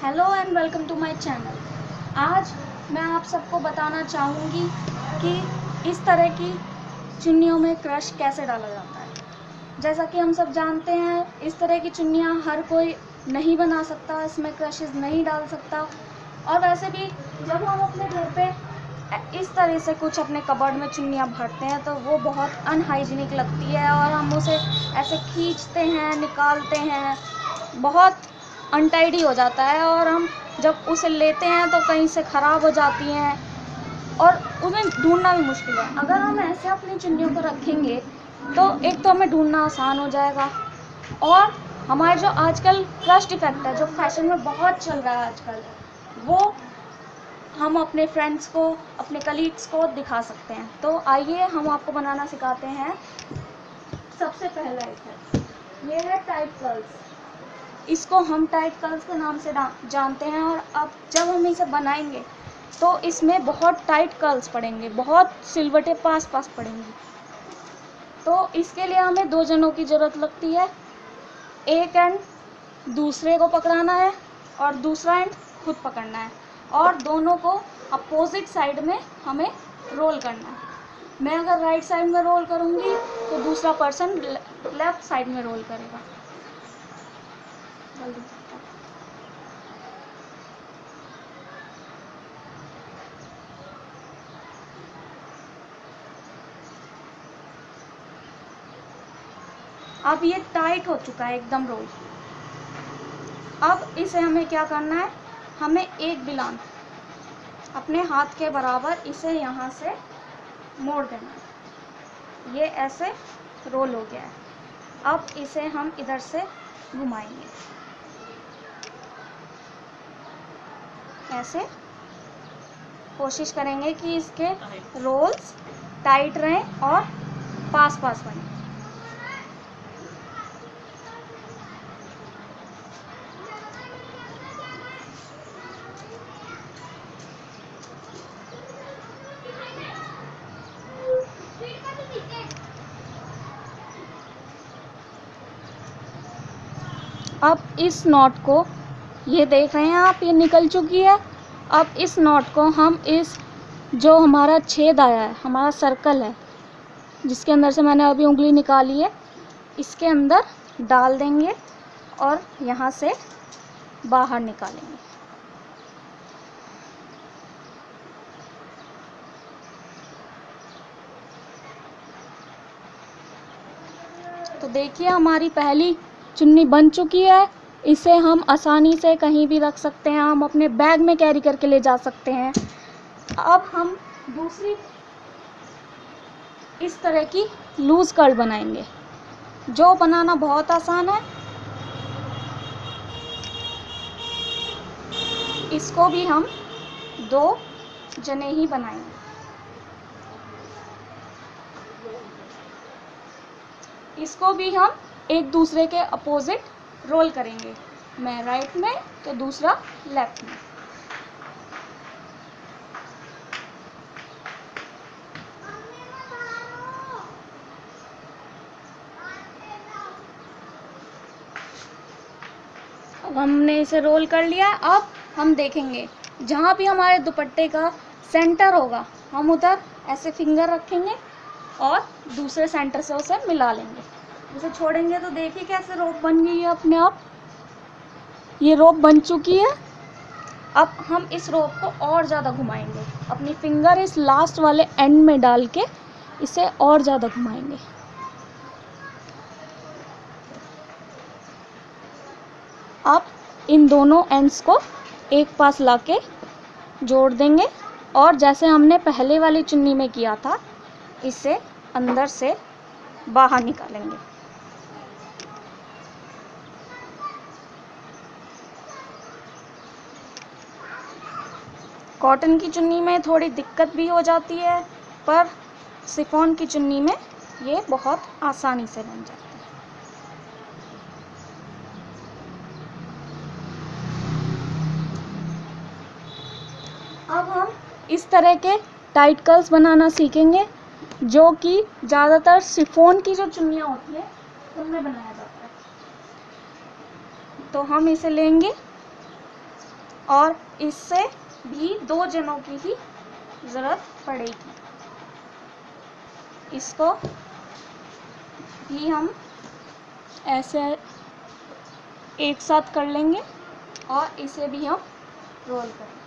Hello and welcome to my channel. आज मैं आप सबको बताना चाहूँगी कि इस तरह की चुन्नियों में क्रश कैसे डाला जाता है। जैसा कि हम सब जानते हैं, इस तरह की चुन्नियाँ हर कोई नहीं बना सकता, इसमें क्रशेस नहीं डाल सकता। और वैसे भी जब हम अपने घर पे इस तरह से कुछ अपने कबर्ड में चुन्नियाँ भरते हैं तो वो बहुत अनहाइजीनिक लगती है और हम उसे ऐसे खींचते हैं, निकालते हैं, बहुत अनटाइडी हो जाता है और हम जब उसे लेते हैं तो कहीं से ख़राब हो जाती हैं और उन्हें ढूंढना भी मुश्किल है। अगर हम ऐसे अपनी चुन्नियों को रखेंगे तो एक तो हमें ढूंढना आसान हो जाएगा और हमारे जो आजकल क्रश इफेक्ट है, जो फैशन में बहुत चल रहा है आजकल, वो हम अपने फ्रेंड्स को, अपने कलीग्स को दिखा सकते हैं। तो आइए हम आपको बनाना सिखाते हैं। सबसे पहला इफेक्ट ये है टाइट कर्ल्स। इसको हम टाइट कर्ल्स के नाम से जानते हैं और अब जब हम इसे बनाएंगे तो इसमें बहुत टाइट कर्ल्स पड़ेंगे, बहुत सिलवटें पास पास पड़ेंगी। तो इसके लिए हमें दो जनों की ज़रूरत लगती है। एक एंड दूसरे को पकड़ाना है और दूसरा एंड खुद पकड़ना है और दोनों को अपोजिट साइड में हमें रोल करना है। मैं अगर राइट साइड में रोल करूँगी तो दूसरा पर्सन लेफ्ट साइड में रोल करेगा। अब ये टाइट हो चुका है एकदम रोल। अब इसे हमें क्या करना है, हमें एक बिलान अपने हाथ के बराबर इसे यहाँ से मोड़ देना है। ये ऐसे रोल हो गया है। अब इसे हम इधर से घुमाएंगे, ऐसे कोशिश करेंगे कि इसके रोल्स टाइट रहें और पास पास बने। अब इस नॉट को, ये देख रहे हैं आप, ये निकल चुकी है। अब इस नॉट को हम इस जो हमारा छेद आया है, हमारा सर्कल है जिसके अंदर से मैंने अभी उंगली निकाली है, इसके अंदर डाल देंगे और यहाँ से बाहर निकालेंगे। तो देखिए हमारी पहली चुन्नी बन चुकी है। इसे हम आसानी से कहीं भी रख सकते हैं, हम अपने बैग में कैरी करके ले जा सकते हैं। अब हम दूसरी इस तरह की लूज़ कर्ल बनाएंगे, जो बनाना बहुत आसान है। इसको भी हम दो जने ही बनाएंगे। इसको भी हम एक दूसरे के अपोजिट रोल करेंगे, मैं राइट में तो दूसरा लेफ्ट में। अब हमने इसे रोल कर लिया। अब हम देखेंगे जहाँ भी हमारे दुपट्टे का सेंटर होगा, हम उधर ऐसे फिंगर रखेंगे और दूसरे सेंटर से उसे मिला लेंगे। इसे छोड़ेंगे तो देखिए कैसे रोप बन गई है अपने आप। ये रोप बन चुकी है। अब हम इस रोप को और ज़्यादा घुमाएंगे, अपनी फिंगर इस लास्ट वाले एंड में डाल के इसे और ज़्यादा घुमाएंगे। अब इन दोनों एंड्स को एक पास लाके जोड़ देंगे और जैसे हमने पहले वाली चुन्नी में किया था, इसे अंदर से बाहर निकालेंगे। कॉटन की चुन्नी में थोड़ी दिक्कत भी हो जाती है, पर शिफॉन की चुन्नी में ये बहुत आसानी से बन जाती है। अब हम इस तरह के टाइट कर्ल्स बनाना सीखेंगे, जो कि ज़्यादातर शिफॉन की जो चुन्नियाँ होती है उनमें बनाया जाता है। तो हम इसे लेंगे और इससे भी 2 जनों की ही ज़रूरत पड़ेगी। इसको भी हम ऐसे एक साथ कर लेंगे और इसे भी हम रोल करेंगे।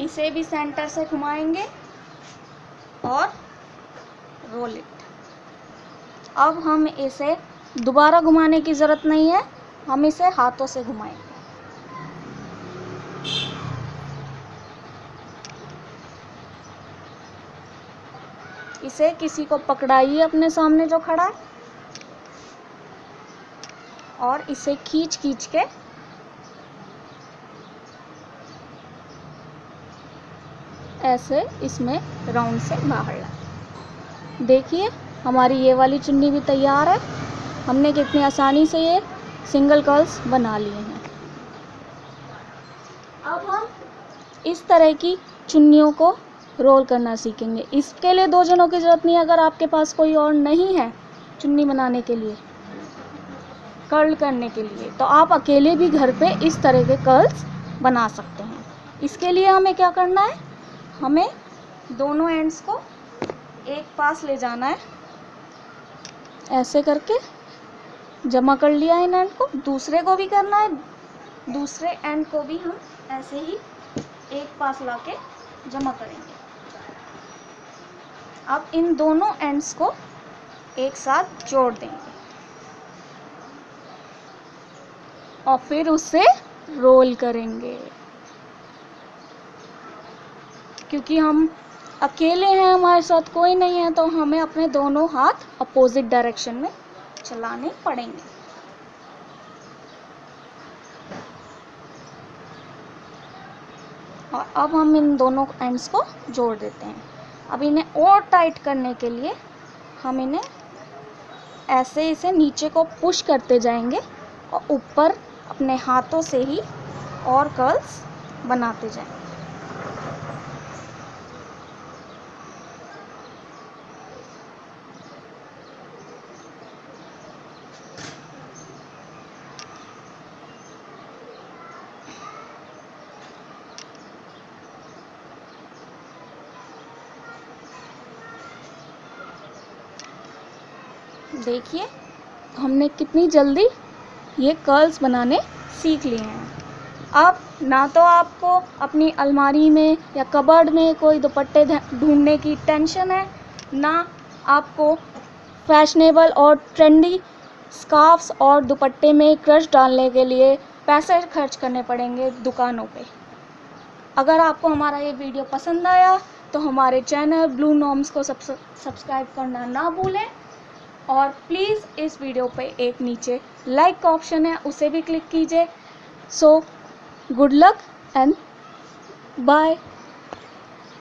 इसे भी सेंटर से घुमाएंगे और रोल इट। अब हम इसे दोबारा घुमाने की ज़रूरत नहीं है, हम इसे हाथों से घुमाएंगे। इसे किसी को पकड़ाइए अपने सामने जो खड़ा है और इसे खींच खींच के ऐसे इसमें राउंड से बाहर लाए। देखिए हमारी ये वाली चुन्नी भी तैयार है। हमने कितनी आसानी से ये सिंगल कर्ल्स बना लिए हैं। अब हम इस तरह की चुन्नियों को रोल करना सीखेंगे। इसके लिए 2 जनों की ज़रूरत नहीं है। अगर आपके पास कोई और नहीं है चुन्नी बनाने के लिए, कर्ल करने के लिए, तो आप अकेले भी घर पे इस तरह के कर्ल्स बना सकते हैं। इसके लिए हमें क्या करना है, हमें दोनों एंड्स को एक पास ले जाना है। ऐसे करके जमा कर लिया इन एंड को। दूसरे को भी करना है, दूसरे एंड को भी हम ऐसे ही एक पास लाके जमा करेंगे। अब इन दोनों एंड्स को एक साथ जोड़ देंगे और फिर उसे रोल करेंगे। क्योंकि हम अकेले हैं, हमारे साथ कोई नहीं है, तो हमें अपने दोनों हाथ अपोजिट डायरेक्शन में चलाने पड़ेंगे। और अब हम इन दोनों एंड्स को जोड़ देते हैं। अब इन्हें और टाइट करने के लिए हम इन्हें ऐसे इसे नीचे को पुश करते जाएंगे और ऊपर अपने हाथों से ही और कर्ल्स बनाते जाएंगे। देखिए हमने कितनी जल्दी ये कर्ल्स बनाने सीख लिए हैं। अब ना तो आपको अपनी अलमारी में या कबर्ड में कोई दुपट्टे ढूंढने की टेंशन है, ना आपको फैशनेबल और ट्रेंडी स्कार्फ्स और दुपट्टे में क्रश डालने के लिए पैसे खर्च करने पड़ेंगे दुकानों पे। अगर आपको हमारा ये वीडियो पसंद आया तो हमारे चैनल ब्लू नॉर्म्स को सब्सक्राइब करना ना भूलें। और प्लीज़ इस वीडियो पे एक नीचे लाइक का ऑप्शन है, उसे भी क्लिक कीजिए। So good luck and bye.